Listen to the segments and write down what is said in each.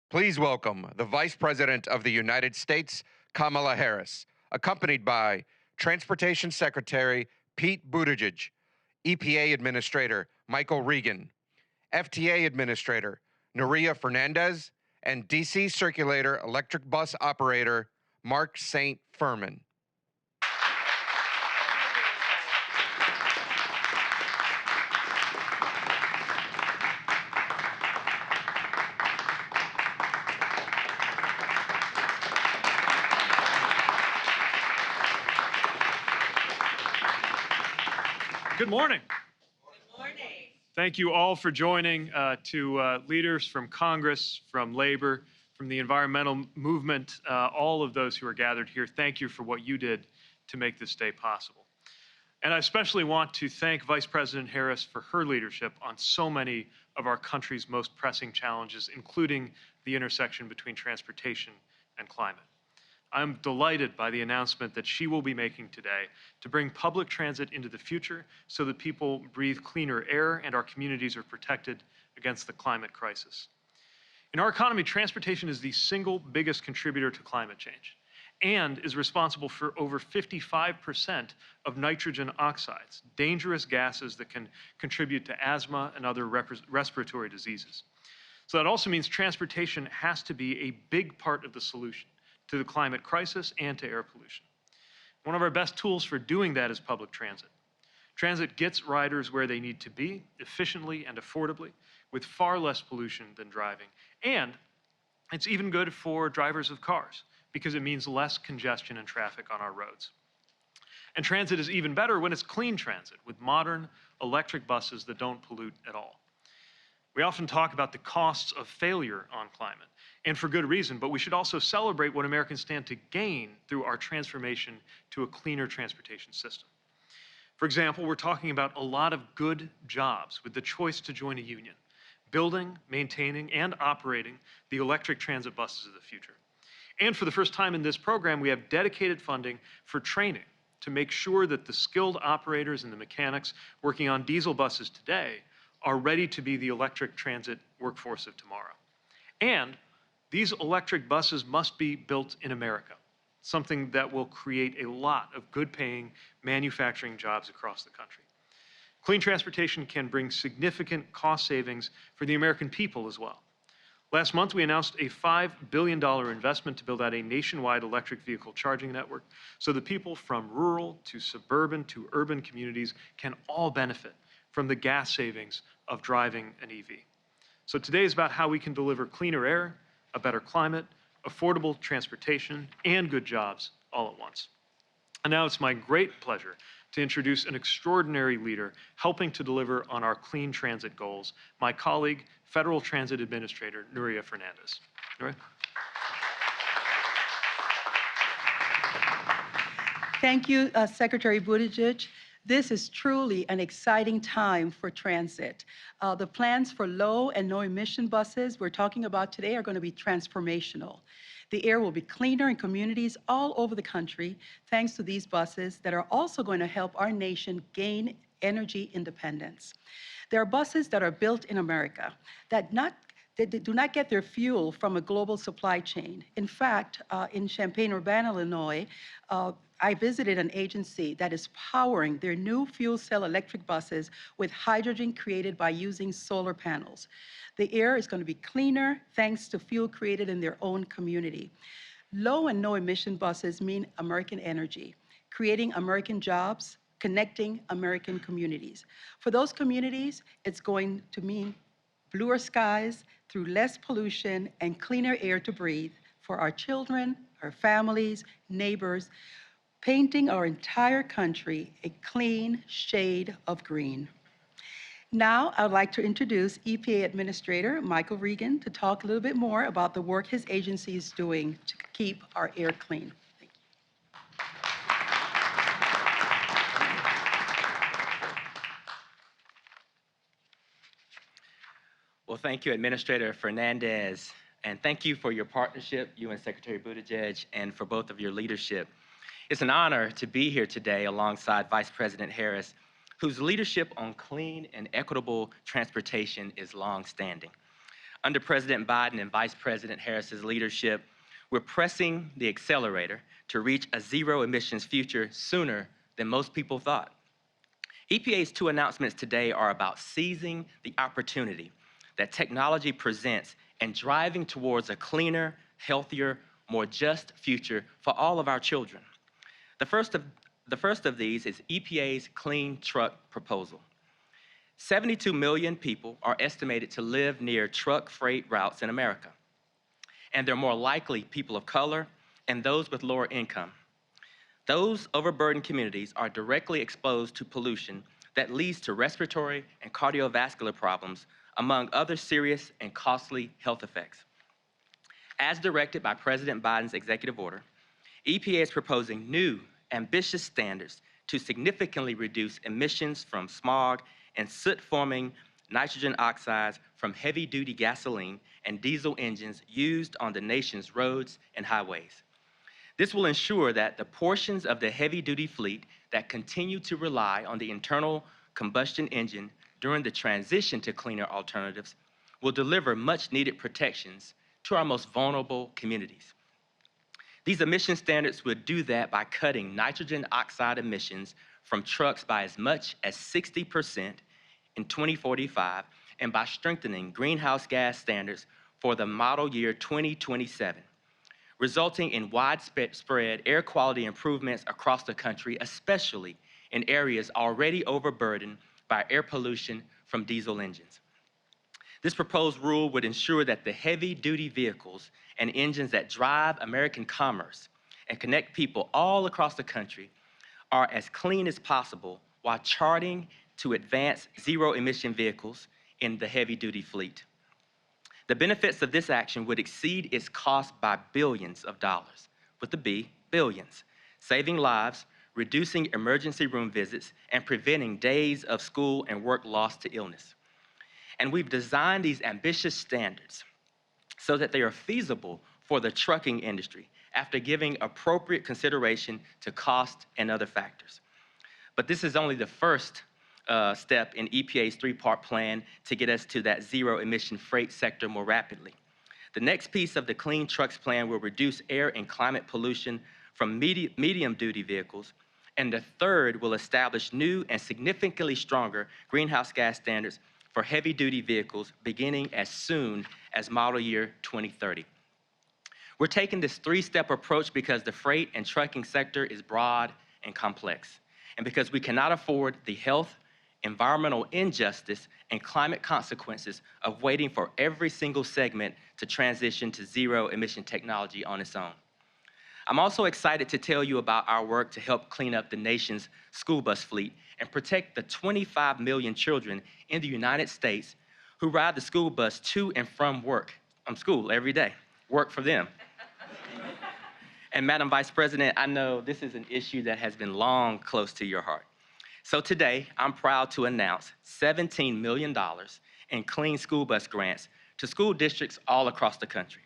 Please welcome the Vice President of the United States, Kamala Harris, accompanied by Transportation Secretary Pete Buttigieg, EPA Administrator Michael Regan, FTA Administrator Nuria Fernandez, and DC Circulator Electric Bus Operator Mark St. Furman. Good morning. Good morning. Thank you all for joining, to leaders from Congress, from labor, from the environmental movement, all of those who are gathered here. Thank you for what you did to make this day possible. And I especially want to thank Vice President Harris for her leadership on so many of our country's most pressing challenges, including the intersection between transportation and climate. I'm delighted by the announcement that she will be making today to bring public transit into the future so that people breathe cleaner air and our communities are protected against the climate crisis. In our economy, transportation is the single biggest contributor to climate change and is responsible for over 55% of nitrogen oxides, dangerous gases that can contribute to asthma and other respiratory diseases. So that also means transportation has to be a big part of the solution to the climate crisis and to air pollution. One of our best tools for doing that is public transit. Transit gets riders where they need to be, efficiently and affordably, with far less pollution than driving. And it's even good for drivers of cars, because it means less congestion and traffic on our roads. And transit is even better when it's clean transit, with modern electric buses that don't pollute at all. We often talk about the costs of failure on climate, and for good reason, but we should also celebrate what Americans stand to gain through our transformation to a cleaner transportation system. For example, we're talking about a lot of good jobs with the choice to join a union, building, maintaining, and operating the electric transit buses of the future. And for the first time in this program, we have dedicated funding for training to make sure that the skilled operators and the mechanics working on diesel buses today are ready to be the electric transit workforce of tomorrow. And these electric buses must be built in America, something that will create a lot of good-paying manufacturing jobs across the country. Clean transportation can bring significant cost savings for the American people as well. Last month, we announced a $5 billion investment to build out a nationwide electric vehicle charging network so that people from rural to suburban to urban communities can all benefit from the gas savings of driving an EV. So today is about how we can deliver cleaner air, a better climate, affordable transportation, and good jobs all at once. And now it's my great pleasure to introduce an extraordinary leader helping to deliver on our clean transit goals, my colleague, Federal Transit Administrator Nuria Fernandez. Nuria? Thank you, Secretary Buttigieg. This is truly an exciting time for transit. The plans for low and no emission buses we're talking about today are going to be transformational. The air will be cleaner in communities all over the country thanks to these buses that are also going to help our nation gain energy independence. There are buses that are built in America that do not get their fuel from a global supply chain. In fact, in Champaign-Urbana, Illinois, I visited an agency that is powering their new fuel cell electric buses with hydrogen created by using solar panels. The air is going to be cleaner thanks to fuel created in their own community. Low and no emission buses mean American energy, creating American jobs, connecting American communities. For those communities, it's going to mean bluer skies through less pollution and cleaner air to breathe for our children, our families, neighbors, painting our entire country a clean shade of green. Now, I'd like to introduce EPA Administrator Michael Regan to talk a little bit more about the work his agency is doing to keep our air clean. Thank you. Well, thank you, Administrator Fernandez, and thank you for your partnership, you and Secretary Buttigieg, and for both of your leadership. It's an honor to be here today alongside Vice President Harris, whose leadership on clean and equitable transportation is long-standing. Under President Biden and Vice President Harris's leadership, we're pressing the accelerator to reach a zero emissions future sooner than most people thought. EPA's two announcements today are about seizing the opportunity that technology presents and driving towards a cleaner, healthier, more just future for all of our children. The first of these is EPA's Clean Truck proposal. 72 million people are estimated to live near truck freight routes in America, and they're more likely people of color and those with lower income. Those overburdened communities are directly exposed to pollution that leads to respiratory and cardiovascular problems, among other serious and costly health effects. As directed by President Biden's executive order, EPA is proposing new, ambitious standards to significantly reduce emissions from smog and soot-forming nitrogen oxides from heavy-duty gasoline and diesel engines used on the nation's roads and highways. This will ensure that the portions of the heavy-duty fleet that continue to rely on the internal combustion engine during the transition to cleaner alternatives will deliver much-needed protections to our most vulnerable communities. These emission standards would do that by cutting nitrogen oxide emissions from trucks by as much as 60% in 2045 and by strengthening greenhouse gas standards for the model year 2027, resulting in widespread air quality improvements across the country, especially in areas already overburdened by air pollution from diesel engines. This proposed rule would ensure that the heavy-duty vehicles and engines that drive American commerce and connect people all across the country are as clean as possible while charting to advance zero-emission vehicles in the heavy-duty fleet. The benefits of this action would exceed its cost by billions of dollars, with the B, billions, saving lives, reducing emergency room visits, and preventing days of school and work lost to illness. And we've designed these ambitious standards so that they are feasible for the trucking industry after giving appropriate consideration to cost and other factors. But this is only the first step in EPA's three-part plan to get us to that zero-emission freight sector more rapidly. The next piece of the Clean Trucks plan will reduce air and climate pollution from medium-duty vehicles, and the third will establish new and significantly stronger greenhouse gas standards for heavy-duty vehicles beginning as soon as model year 2030. We're taking this three-step approach because the freight and trucking sector is broad and complex, and because we cannot afford the health, environmental injustice, and climate consequences of waiting for every single segment to transition to zero-emission technology on its own. I'm also excited to tell you about our work to help clean up the nation's school bus fleet and protect the 25 million children in the United States who ride the school bus to and from school every day. Work for them. And Madam Vice President, I know this is an issue that has been long close to your heart. So today, I'm proud to announce $17 million in clean school bus grants to school districts all across the country.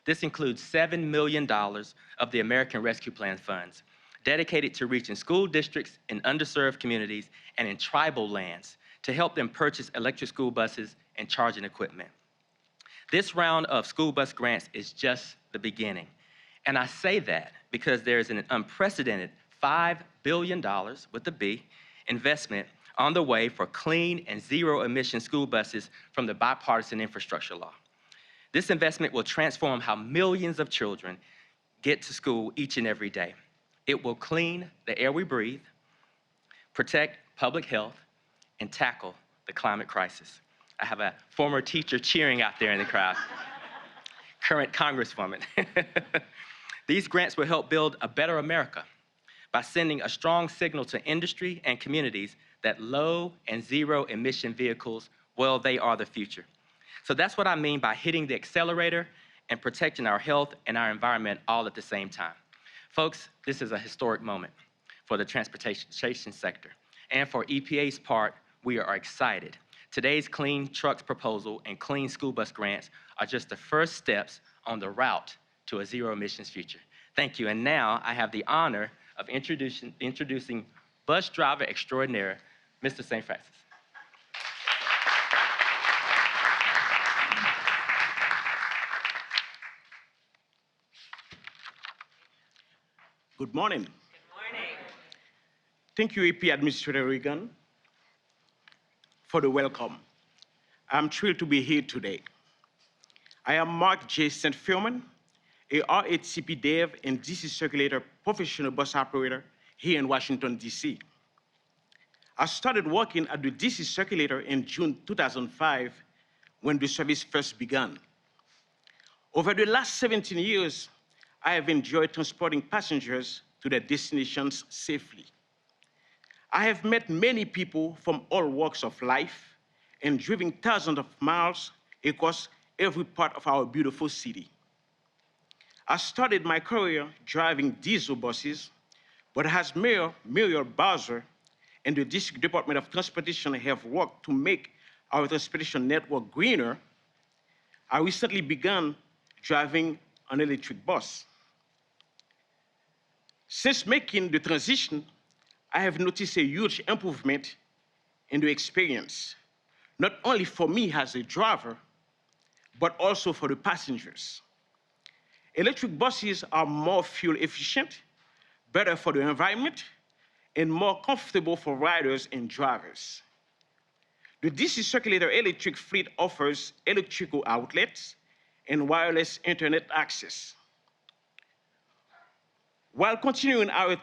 This includes $7 million of the American Rescue Plan funds, dedicated to reaching school districts in underserved communities and in tribal lands to help them purchase electric school buses and charging equipment. This round of school bus grants is just the beginning. And I say that because there's an unprecedented $5 billion, with the B, investment on the way for clean and zero-emission school buses from the Bipartisan Infrastructure Law. This investment will transform how millions of children get to school each and every day. It will clean the air we breathe, protect public health, and tackle the climate crisis. I have a former teacher cheering out there in the crowd. Current Congresswoman. These grants will help build a better America by sending a strong signal to industry and communities that low and zero emission vehicles, well, they are the future. So that's what I mean by hitting the accelerator and protecting our health and our environment all at the same time. Folks, this is a historic moment for the transportation sector. And for EPA's part, we are excited. Today's Clean Trucks proposal and clean school bus grants are just the first steps on the route to a zero emissions future. Thank you. And now I have the honor of introducing bus driver extraordinaire, Mr. St. Francis. Good morning. Good morning. Thank you, AP Administrator Reagan, for the welcome. I'm thrilled to be here today. I am Mark J. St. Firman, a R8CP dev and DC circulator professional bus operator here in Washington, DC. I started working at the DC circulator in June 2005 when the service first began. Over the last 17 years, I have enjoyed transporting passengers to their destinations safely. I have met many people from all walks of life and driven thousands of miles across every part of our beautiful city. I started my career driving diesel buses, but as Mayor Muriel Bowser and the District Department of Transportation have worked to make our transportation network greener, I recently began driving an electric bus. Since making the transition, I have noticed a huge improvement in the experience, not only for me as a driver, but also for the passengers. Electric buses are more fuel efficient, better for the environment, and more comfortable for riders and drivers. The DC Circulator electric fleet offers electrical outlets and wireless internet access. While continuing our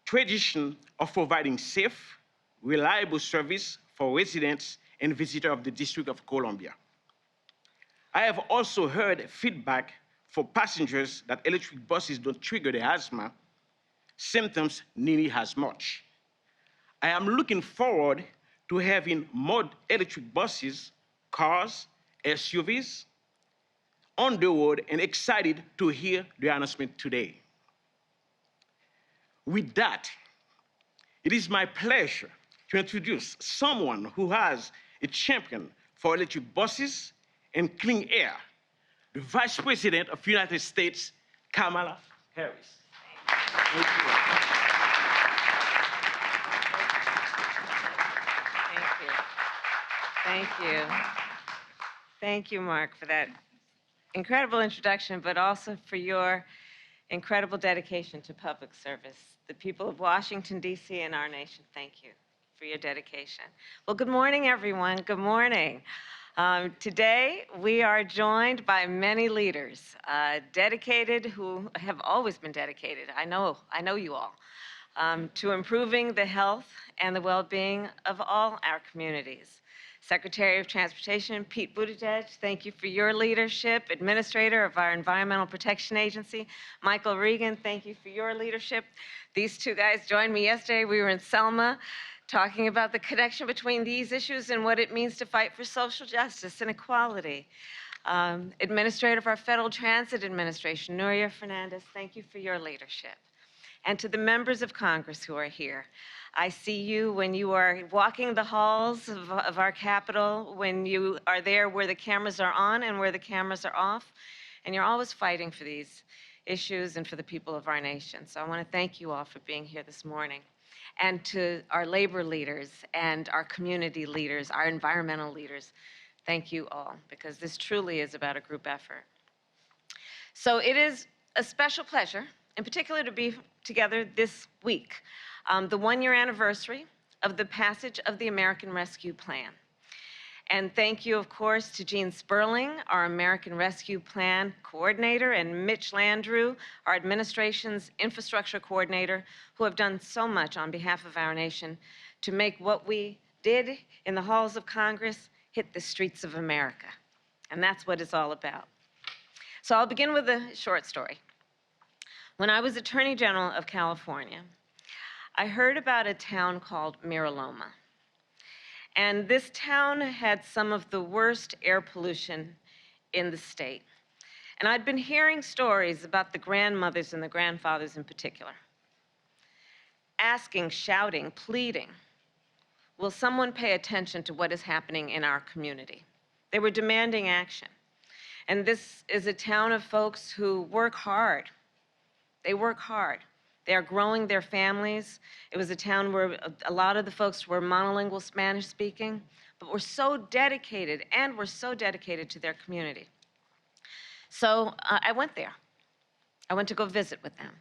tradition of providing safe, reliable service for residents and visitors of the District of Columbia. I have also heard feedback for passengers that electric buses don't trigger the asthma symptoms nearly as much. I am looking forward to having more electric buses, cars, SUVs on the road and excited to hear the announcement today. With that, it is my pleasure to introduce someone who has a champion for electric buses and clean air, the Vice President of the United States, Kamala Harris. Thank you. Thank you. Thank you, Mark, for that incredible introduction, but also for your incredible dedication to public service. The people of Washington, D.C. and our nation, thank you for your dedication. Well, good morning, everyone. Good morning. Today, we are joined by many leaders, dedicated, who have always been dedicated, I know you all, to improving the health and the well-being of all our communities. Secretary of Transportation, Pete Buttigieg, thank you for your leadership. Administrator of our Environmental Protection Agency, Michael Regan, thank you for your leadership. These two guys joined me yesterday. We were in Selma talking about the connection between these issues and what it means to fight for social justice and equality. Administrator of our Federal Transit Administration, Nuria Fernandez, thank you for your leadership. And to the members of Congress who are here, I see you when you are walking the halls of our Capitol, when you are there where the cameras are on and where the cameras are off, and you're always fighting for these issues and for the people of our nation. So I want to thank you all for being here this morning. And to our labor leaders and our community leaders, our environmental leaders, thank you all, because this truly is about a group effort. So it is a special pleasure, in particular, to be together this week, the one-year anniversary of the passage of the American Rescue Plan. And thank you, of course, to Gene Sperling, our American Rescue Plan coordinator, and Mitch Landrieu, our administration's infrastructure coordinator, who have done so much on behalf of our nation to make what we did in the halls of Congress hit the streets of America. And that's what it's all about. So I'll begin with a short story. When I was Attorney General of California, I heard about a town called Miraloma. And this town had some of the worst air pollution in the state. And I'd been hearing stories about the grandmothers and the grandfathers in particular, asking, shouting, pleading, will someone pay attention to what is happening in our community? They were demanding action. And this is a town of folks who work hard. They work hard. They are growing their families. It was a town where a lot of the folks were monolingual Spanish speaking, but were so dedicated to their community. So I went there. I went to go visit with them.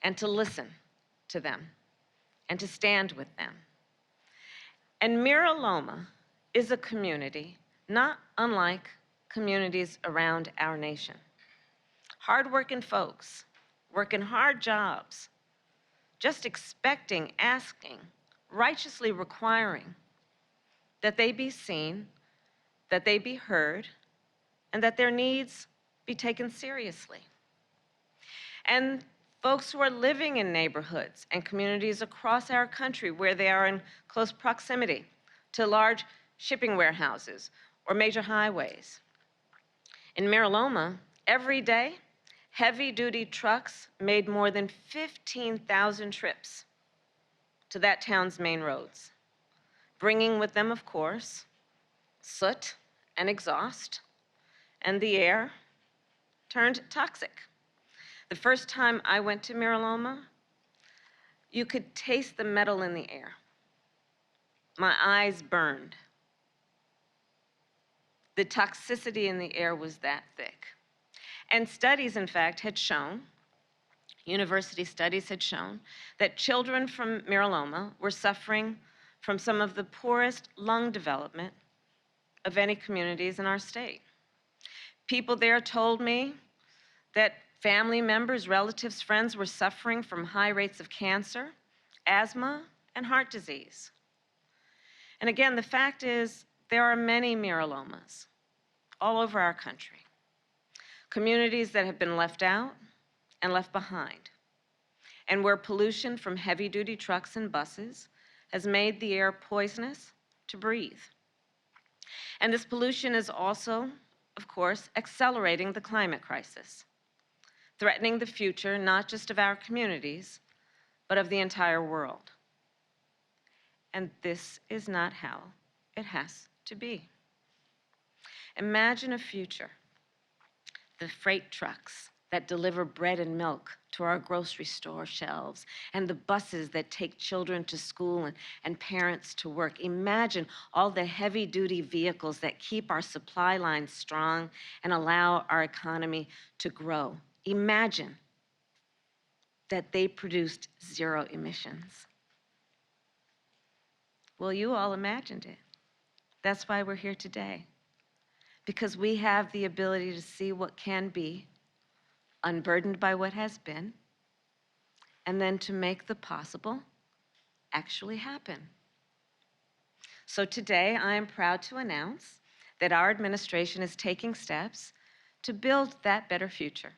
and to listen to them and to stand with them. And Mira Loma is a community not unlike communities around our nation. Hardworking folks, working hard jobs, just expecting, asking, righteously requiring that they be seen, that they be heard, and that their needs be taken seriously. And folks who are living in neighborhoods and communities across our country where they are in close proximity to large shipping warehouses or major highways. In Mira Loma, every day, heavy-duty trucks made more than 15,000 trips to that town's main roads, bringing with them, of course, soot and exhaust, and the air turned toxic. The first time I went to Mira Loma, you could taste the metal in the air. My eyes burned. The toxicity in the air was that thick. And studies, in fact, had shown, university studies had shown, that children from Mira Loma were suffering from some of the poorest lung development of any communities in our state. People there told me that family members, relatives, friends were suffering from high rates of cancer, asthma, and heart disease. And again, the fact is, there are many Mira Lomas all over our country. Communities that have been left out and left behind, and where pollution from heavy-duty trucks and buses has made the air poisonous to breathe. And this pollution is also, of course, accelerating the climate crisis, threatening the future not just of our communities, but of the entire world. And this is not how it has to be. Imagine a future, the freight trucks that deliver bread and milk to our grocery store shelves, and the buses that take children to school and parents to work. Imagine all the heavy-duty vehicles that keep our supply lines strong and allow our economy to grow. Imagine that they produced zero emissions. Well, you all imagined it. That's why we're here today, because we have the ability to see what can be, unburdened by what has been, and then to make the possible actually happen. So today, I am proud to announce that our administration is taking steps to build that better future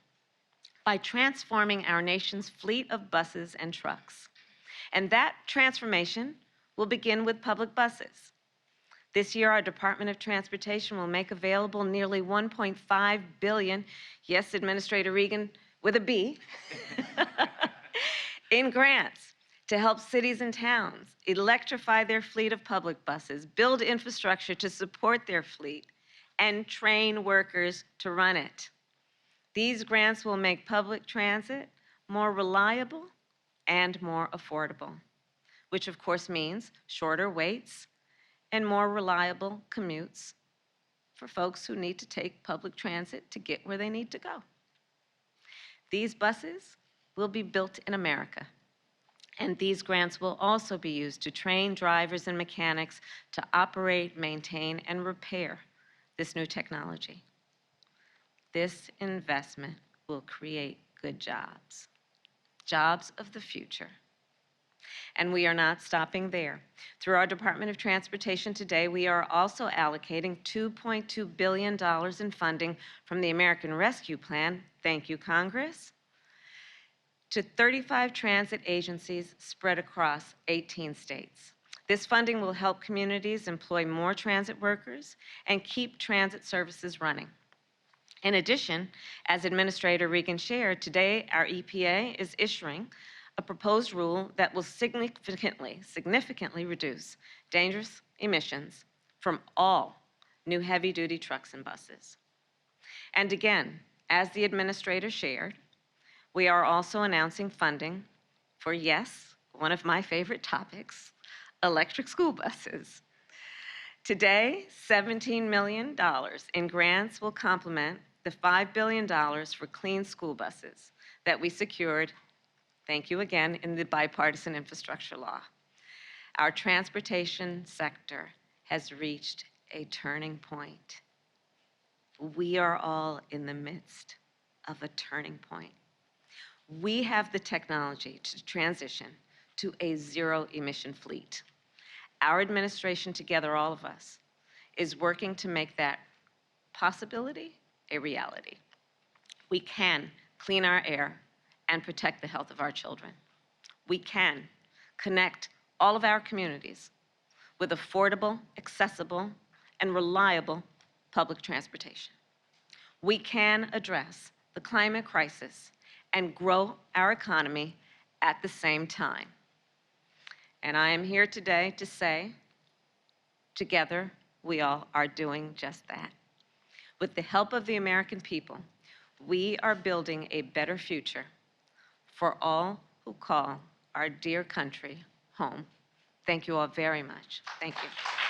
by transforming our nation's fleet of buses and trucks. And that transformation will begin with public buses. This year, our Department of Transportation will make available nearly $1.5 billion, yes, Administrator Regan, with a B, in grants to help cities and towns electrify their fleet of public buses, build infrastructure to support their fleet, and train workers to run it. These grants will make public transit more reliable and more affordable, which of course means shorter waits and more reliable commutes for folks who need to take public transit to get where they need to go. These buses will be built in America, and these grants will also be used to train drivers and mechanics to operate, maintain, and repair this new technology. This investment will create good jobs, jobs of the future. And we are not stopping there. Through our Department of Transportation today, we are also allocating $2.2 billion in funding from the American Rescue Plan, thank you, Congress, to 35 transit agencies spread across 18 states. This funding will help communities employ more transit workers and keep transit services running. In addition, as Administrator Regan shared, today our EPA is issuing a proposed rule that will significantly reduce dangerous emissions from all new heavy-duty trucks and buses. And again, as the administrator shared, we are also announcing funding for, yes, one of my favorite topics, electric school buses. Today, $17 million in grants will complement the $5 billion for clean school buses that we secured thank you again, in the bipartisan infrastructure law. Our transportation sector has reached a turning point. We are all in the midst of a turning point. We have the technology to transition to a zero-emission fleet. Our administration, together, all of us, is working to make that possibility a reality. We can clean our air and protect the health of our children. We can connect all of our communities with affordable, accessible, and reliable public transportation. We can address the climate crisis and grow our economy at the same time. And I am here today to say, together, we all are doing just that. With the help of the American people, we are building a better future for all who call our dear country home. Thank you all very much. Thank you.